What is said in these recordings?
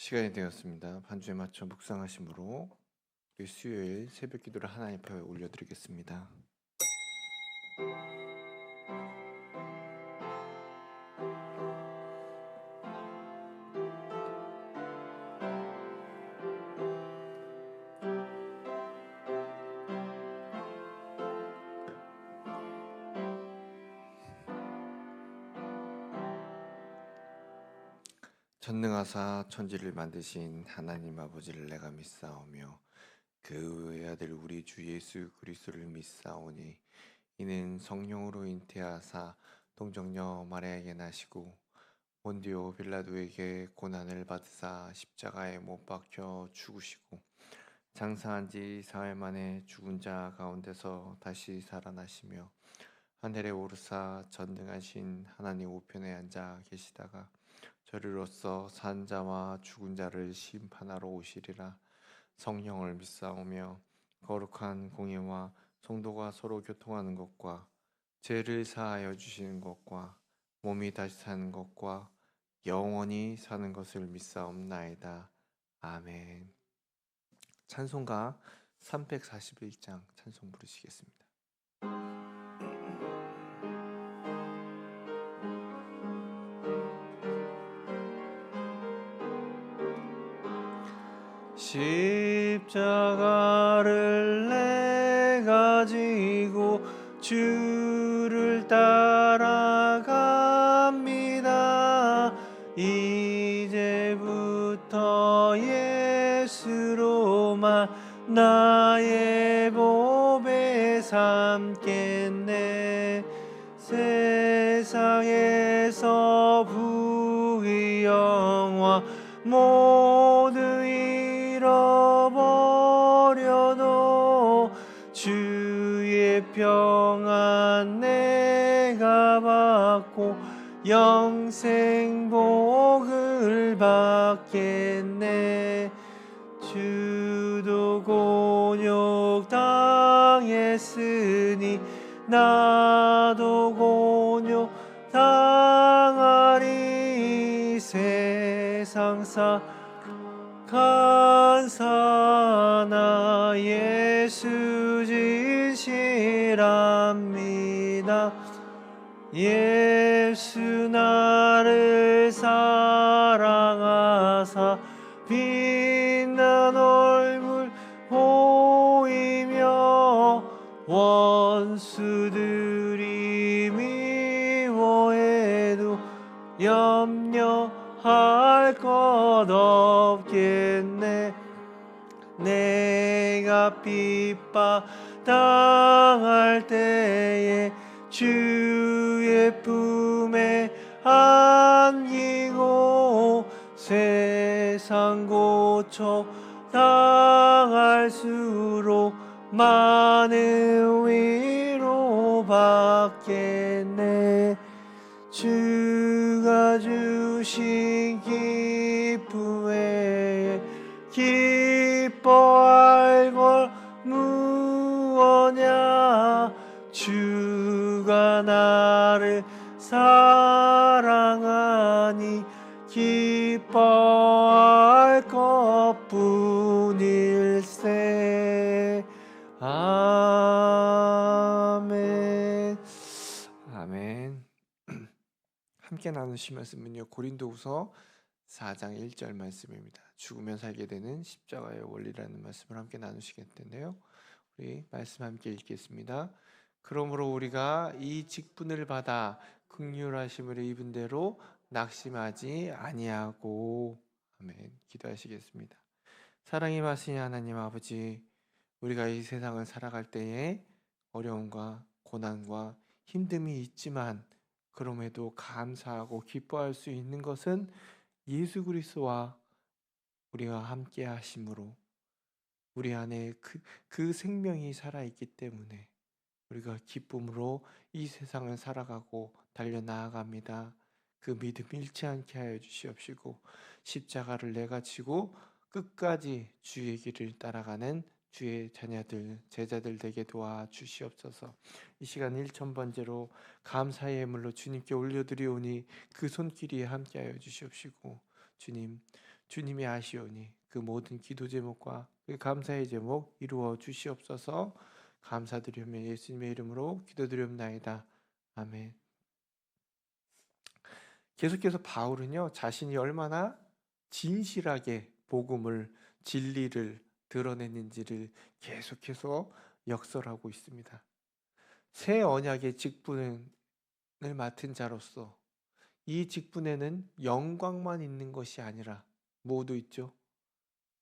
시간이 되었습니다. 반주에 맞춰 묵상하심으로 우리 수요일 새벽 기도를 하나님 앞에 올려드리겠습니다. 전능하사 천지를 만드신 하나님 아버지를 내가 믿사오며 그 외아들 우리 주 예수 그리스도를 믿사오니 이는 성령으로 잉태하사 동정녀 마리아에게 나시고 본디오 빌라도에게 고난을 받으사 십자가에 못 박혀 죽으시고 장사한 지 사흘 만에 죽은 자 가운데서 다시 살아나시며 하늘에 오르사 전능하신 하나님 우편에 앉아 계시다가 저리로서 산 자와 죽은 자를 심판하러 오시리라. 성령을 믿사오며 거룩한 공예와 성도가 서로 교통하는 것과 죄를 사하여 주시는 것과 몸이 다시 사는 것과 영원히 사는 것을 믿사옵나이다. 아멘. 찬송가 341장 찬송 부르시겠습니다. 십자가를 내가 지고 주를 따라갑니다. 이제부터 예수로만 나의 보배 삼겠네. 세상에서 부귀 영화 모두 잃어버려도 주의 평안 내가 받고 영생 복을 받겠네. 주도 곤욕 당했으니 나도 곤욕 당하리. 세상사 간사나 예수 진실합니다. 예수 나를 사랑하사 빛난 얼굴 보이며 원수들이 미워해도 염려할 것 없겠네. 내가 핍박 당할 때에 주의 품에 안기고 세상 고초 당할수록 많은 위로 받겠네. 주가 주신 기쁨 외에 기뻐할 걸 무엇냐. 주가 나를 사랑하니 기뻐할 것뿐일세. 아멘. 아멘. 함께 나누실 말씀은요, 고린도후서 4장 1절 말씀입니다. 죽으면 살게 되는 십자가의 원리라는 말씀을 함께 나누시겠는데요. 우리 말씀 함께 읽겠습니다. 그러므로 우리가 이 직분을 받아 긍휼하심을 입은 대로 낙심하지 아니하고. 아멘. 기도하시겠습니다. 사랑이 마신 하나님 아버지, 우리가 이 세상을 살아갈 때에 어려움과 고난과 힘듦이 있지만 그럼에도 감사하고 기뻐할 수 있는 것은 예수 그리스도와 우리가 함께 하심으로 우리 안에 그 생명이 살아있기 때문에 우리가 기쁨으로 이 세상을 살아가고 달려나아갑니다. 그 믿음 잃지 않게 하여 주시옵시고 십자가를 내가 지고 끝까지 주의 길을 따라가는 주의 자녀들, 제자들 되게 도와주시옵소서. 이 시간 1,000번째로 감사의 예물로 주님께 올려드리오니 그 손길이 함께하여 주시옵시고 주님, 주님이 아시오니 그 모든 기도 제목과 그 감사의 제목 이루어 주시옵소서. 감사드리며 예수님의 이름으로 기도드리옵나이다. 아멘. 계속해서 바울은요, 자신이 얼마나 진실하게 복음을, 진리를 드러냈는지를 계속해서 역설하고 있습니다. 새 언약의 직분을 맡은 자로서 이 직분에는 영광만 있는 것이 아니라 뭐도 있죠?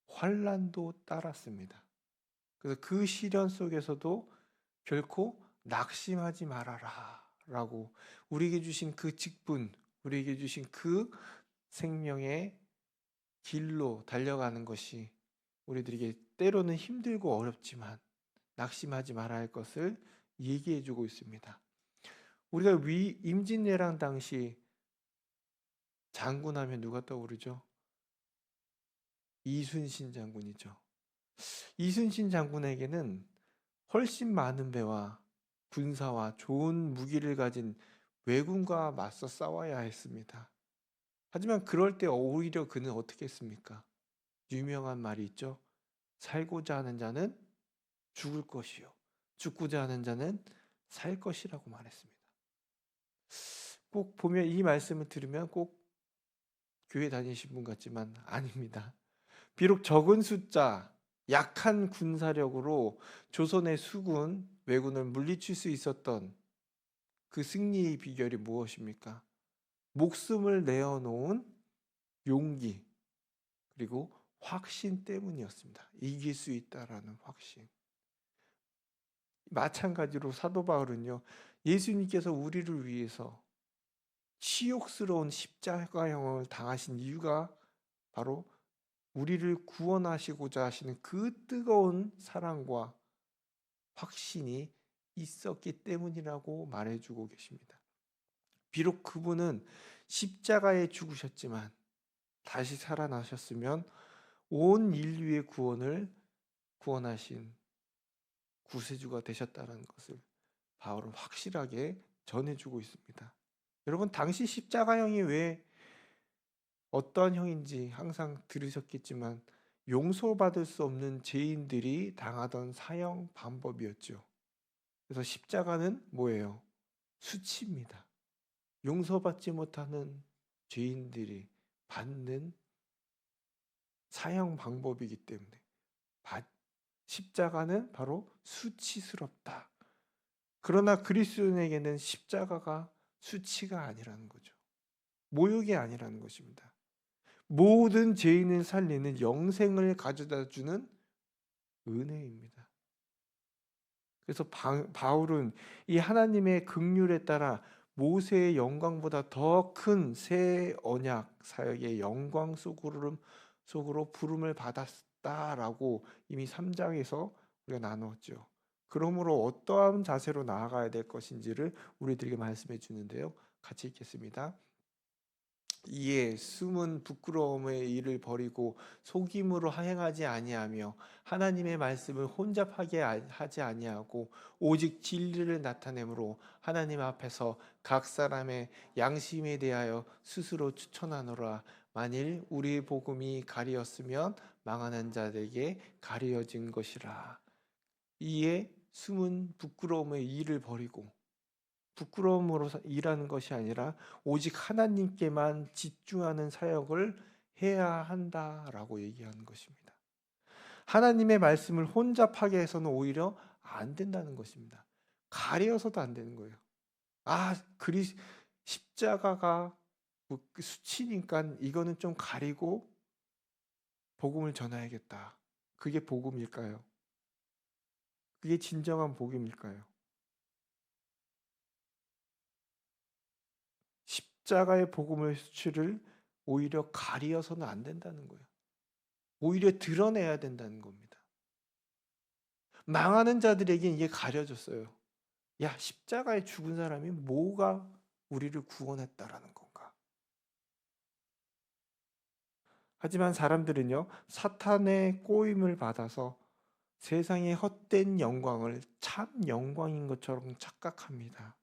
환난도 따랐습니다. 그래서 그 시련 속에서도 결코 낙심하지 말아라 라고 우리에게 주신 그 직분, 우리에게 주신 그 생명의 길로 달려가는 것이 우리들에게 때로는 힘들고 어렵지만 낙심하지 말아야 할 것을 얘기해 주고 있습니다. 우리가 임진왜란 당시 장군하면 누가 떠오르죠? 이순신 장군이죠. 이순신 장군에게는 훨씬 많은 배와 군사와 좋은 무기를 가진 왜군과 맞서 싸워야 했습니다. 하지만 그럴 때 오히려 그는 어떻게 했습니까? 유명한 말이 있죠. 살고자 하는 자는 죽을 것이요, 죽고자 하는 자는 살 것이라고 말했습니다. 꼭 보면 이 말씀을 들으면 꼭 교회 다니신 분 같지만 아닙니다. 비록 적은 숫자, 약한 군사력으로 조선의 수군, 왜군을 물리칠 수 있었던 그 승리의 비결이 무엇입니까? 목숨을 내어놓은 용기, 그리고 확신 때문이었습니다. 이길 수 있다라는 확신. 마찬가지로 사도 바울은요, 예수님께서 우리를 위해서 치욕스러운 십자가형을 당하신 이유가 바로 우리를 구원하시고자 하시는 그 뜨거운 사랑과 확신이 있었기 때문이라고 말해주고 계십니다. 비록 그분은 십자가에 죽으셨지만 다시 살아나셨으면 온 인류의 구원을 구원하신 구세주가 되셨다는 것을 바울은 확실하게 전해주고 있습니다. 여러분, 당시 십자가형이 왜 어떠한 형인지 항상 들으셨겠지만 용서받을 수 없는 죄인들이 당하던 사형 방법이었죠. 그래서 십자가는 뭐예요? 수치입니다. 용서받지 못하는 죄인들이 받는 사형 방법이기 때문에 십자가는 바로 수치스럽다. 그러나 그리스도인에게는 십자가가 수치가 아니라는 거죠. 모욕이 아니라는 것입니다. 모든 죄인을 살리는 영생을 가져다 주는 은혜입니다. 그래서 바울은 이 하나님의 긍휼에 따라 모세의 영광보다 더 큰 새 언약 사역의 영광 속으로 부름을 받았다라고 이미 3장에서 우리가 나누었죠. 그러므로 어떠한 자세로 나아가야 될 것인지를 우리들에게 말씀해 주는데요. 같이 읽겠습니다. 이에 숨은 부끄러움의 일을 버리고 속임으로 행하지 아니하며 하나님의 말씀을 혼잡하게 하지 아니하고 오직 진리를 나타내므로 하나님 앞에서 각 사람의 양심에 대하여 스스로 추천하노라. 만일 우리의 복음이 가리었으면 망하는 자들에게 가려진 것이라. 이에 숨은 부끄러움의 일을 버리고, 부끄러움으로 일하는 것이 아니라 오직 하나님께만 집중하는 사역을 해야 한다라고 얘기하는 것입니다. 하나님의 말씀을 혼잡하게 해서는 오히려 안 된다는 것입니다. 가려서도 안 되는 거예요. 십자가가 수치니까 이거는 좀 가리고 복음을 전해야겠다. 그게 복음일까요? 그게 진정한 복음일까요? 십자가의 복음의 수치를 오히려 가리어서는 안 된다는 거예요. 오히려 드러내야 된다는 겁니다. 망하는 자들에게 이게 가려졌어요. 야, 십자가에 죽은 사람이 뭐가 우리를 구원했다라는 건가? 하지만 사람들은요, 사탄의 꼬임을 받아서 세상의 헛된 영광을 참 영광인 것처럼 착각합니다.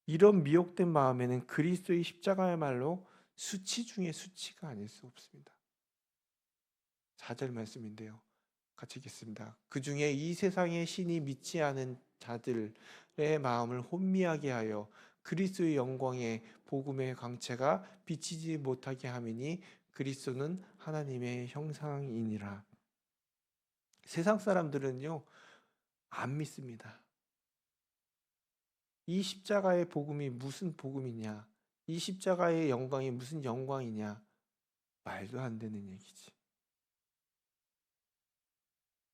이런 미혹된 마음에는 그리스도의 십자가야말로 수치 중에 수치가 아닐 수 없습니다. 4절 말씀인데요. 같이 읽겠습니다. 그 중에 이 세상의 신이 믿지 않은 자들의 마음을 혼미하게 하여 그리스도의 영광의 복음의 광채가 비치지 못하게 함이니 그리스도는 하나님의 형상이니라. 세상 사람들은요, 안 믿습니다. 이 십자가의 복음이 무슨 복음이냐? 이 십자가의 영광이 무슨 영광이냐? 말도 안 되는 얘기지.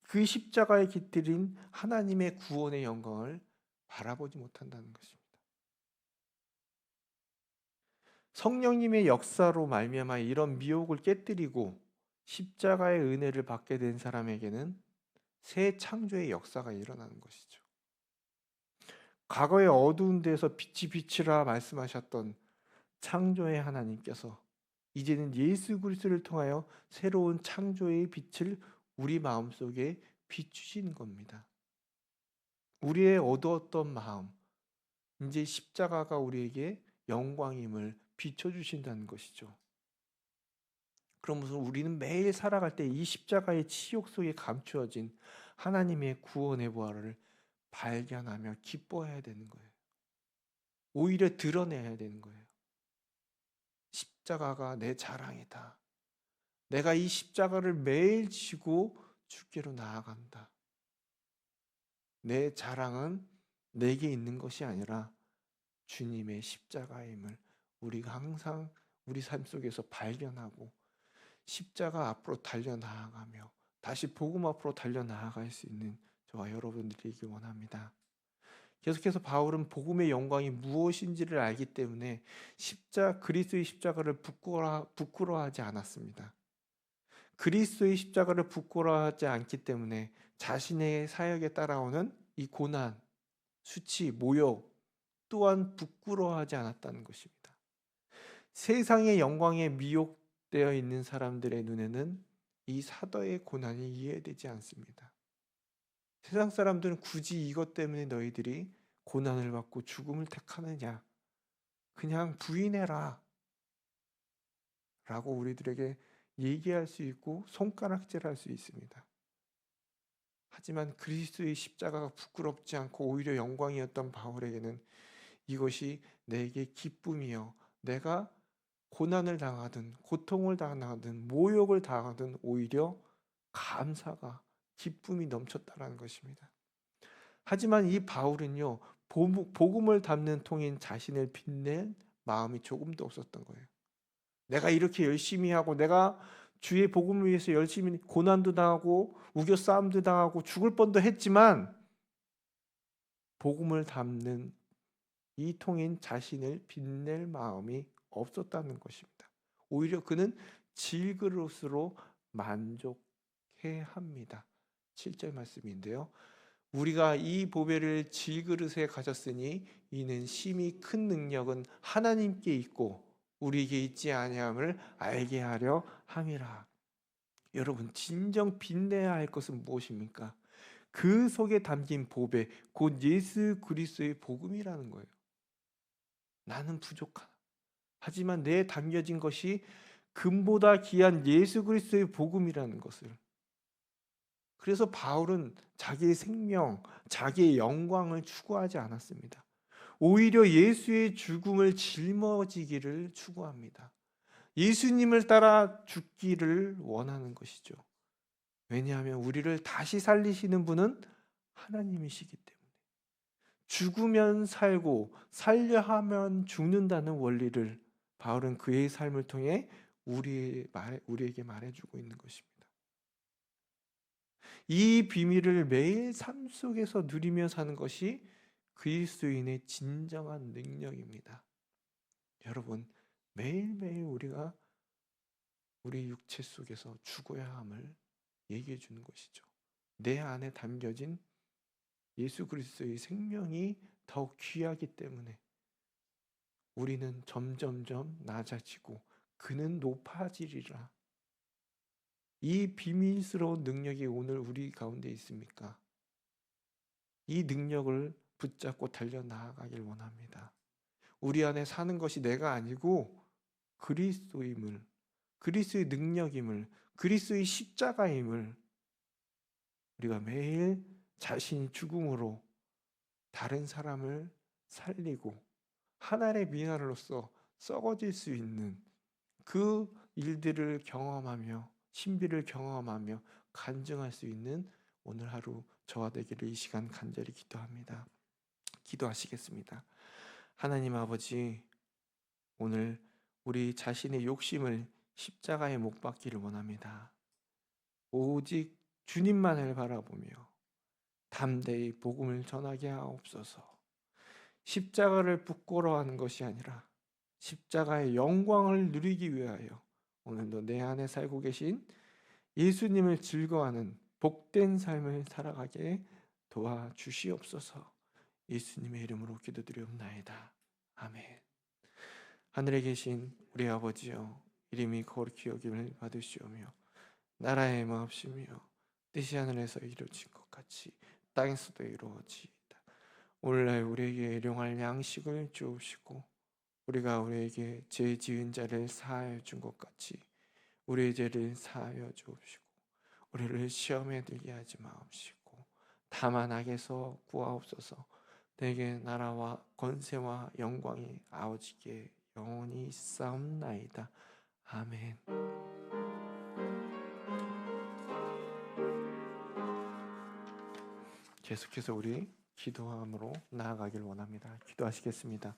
그 십자가에 깃들인 하나님의 구원의 영광을 바라보지 못한다는 것입니다. 성령님의 역사로 말미암아 이런 미혹을 깨뜨리고 십자가의 은혜를 받게 된 사람에게는 새 창조의 역사가 일어나는 것이죠. 과거의 어두운 데서 빛이 비치라 말씀하셨던 창조의 하나님께서 이제는 예수 그리스도를 통하여 새로운 창조의 빛을 우리 마음속에 비추시는 겁니다. 우리의 어두웠던 마음, 이제 십자가가 우리에게 영광임을 비춰주신다는 것이죠. 그러면서 우리는 매일 살아갈 때 이 십자가의 치욕 속에 감추어진 하나님의 구원의 부활을 발견하며 기뻐해야 되는 거예요. 오히려 드러내야 되는 거예요. 십자가가 내 자랑이다. 내가 이 십자가를 매일 지고 주께로 나아간다. 내 자랑은 내게 있는 것이 아니라 주님의 십자가임을 우리가 항상 우리 삶 속에서 발견하고 십자가 앞으로 달려나아가며 다시 복음 앞으로 달려나아갈 수 있는 저와 여러분들이기 원합니다. 계속해서 바울은 복음의 영광이 무엇인지를 알기 때문에 그리스도의 십자가를 부끄러워하지 않았습니다. 그리스도의 십자가를 부끄러워하지 않기 때문에 자신의 사역에 따라오는 이 고난, 수치, 모욕 또한 부끄러워하지 않았다는 것입니다. 세상의 영광에 미혹되어 있는 사람들의 눈에는 이 사도의 고난이 이해되지 않습니다. 세상 사람들은 굳이 이것 때문에 너희들이 고난을 받고 죽음을 택하느냐? 그냥 부인해라. 라고 우리들에게 얘기할 수 있고 손가락질할 수 있습니다. 하지만 그리스도의 십자가가 부끄럽지 않고 오히려 영광이었던 바울에게는 이것이 내게 기쁨이요. 내가 고난을 당하든 고통을 당하든 모욕을 당하든 오히려 감사가 기쁨이 넘쳤다라는 것입니다. 하지만 이 바울은요, 복음을 담는 통인 자신을 빛낸 마음이 조금도 없었던 거예요. 내가 이렇게 열심히 하고 내가 주의 복음을 위해서 열심히 고난도 당하고 우겨 싸움도 당하고 죽을 뻔도 했지만 복음을 담는 이 통인 자신을 빛낼 마음이 없었다는 것입니다. 오히려 그는 질그릇으로 만족해 합니다. 7절 말씀인데요. 우리가 이 보배를 질그릇에 가졌으니 이는 심히 큰 능력은 하나님께 있고 우리에게 있지 아니함을 알게 하려 함이라. 여러분, 진정 빛내야 할 것은 무엇입니까? 그 속에 담긴 보배, 곧 예수 그리스도의 복음이라는 거예요. 나는 부족하다. 하지만 내에 담겨진 것이 금보다 귀한 예수 그리스도의 복음이라는 것을. 그래서 바울은 자기의 생명, 자기의 영광을 추구하지 않았습니다. 오히려 예수의 죽음을 짊어지기를 추구합니다. 예수님을 따라 죽기를 원하는 것이죠. 왜냐하면 우리를 다시 살리시는 분은 하나님이시기 때문에. 죽으면 살고 살려 하면 죽는다는 원리를 바울은 그의 삶을 통해 우리에게 말해주고 있는 것입니다. 이 비밀을 매일 삶 속에서 누리며 사는 것이 그리스도인의 진정한 능력입니다. 여러분, 매일매일 우리가 우리 육체 속에서 죽어야 함을 얘기해 주는 것이죠. 내 안에 담겨진 예수 그리스도의 생명이 더욱 귀하기 때문에 우리는 점점점 낮아지고 그는 높아지리라. 이 비밀스러운 능력이 오늘 우리 가운데 있습니까? 이 능력을 붙잡고 달려나가길 원합니다. 우리 안에 사는 것이 내가 아니고 그리스도임을, 그리스도의 능력임을, 그리스도의 십자가임을 우리가 매일 자신이 죽음으로 다른 사람을 살리고 하나의 미나로서 썩어질 수 있는 그 일들을 경험하며 신비를 경험하며 간증할 수 있는 오늘 하루 저와 되기를 이 시간 간절히 기도합니다. 기도하시겠습니다. 하나님 아버지, 오늘 우리 자신의 욕심을 십자가에 못 박기를 원합니다. 오직 주님만을 바라보며 담대히 복음을 전하게 하옵소서. 십자가를 부끄러워하는 것이 아니라 십자가의 영광을 누리기 위하여 오늘도 내 안에 살고 계신 예수님을 즐거워하는 복된 삶을 살아가게 도와주시옵소서. 예수님의 이름으로 기도드리옵나이다. 아멘. 하늘에 계신 우리 아버지여, 이름이 거룩히 여김을 받으시오며 나라의 마옵시며 뜻이 하늘에서 이루어진 것 같이 땅에서도 이루어지이다. 오늘날 우리에게 일용할 양식을 주옵시고 우리가 우리에게 죄 지은 자를 사하여 준 것 같이 우리의 죄를 사하여 주옵시고 우리를 시험에 들게 하지 마옵시고 다만 악에서 구하옵소서. 내게 나라와 권세와 영광이 아버지께 영원히 있사옵나이다. 아멘. 계속해서 우리 기도함으로 나아가길 원합니다. 기도하시겠습니다.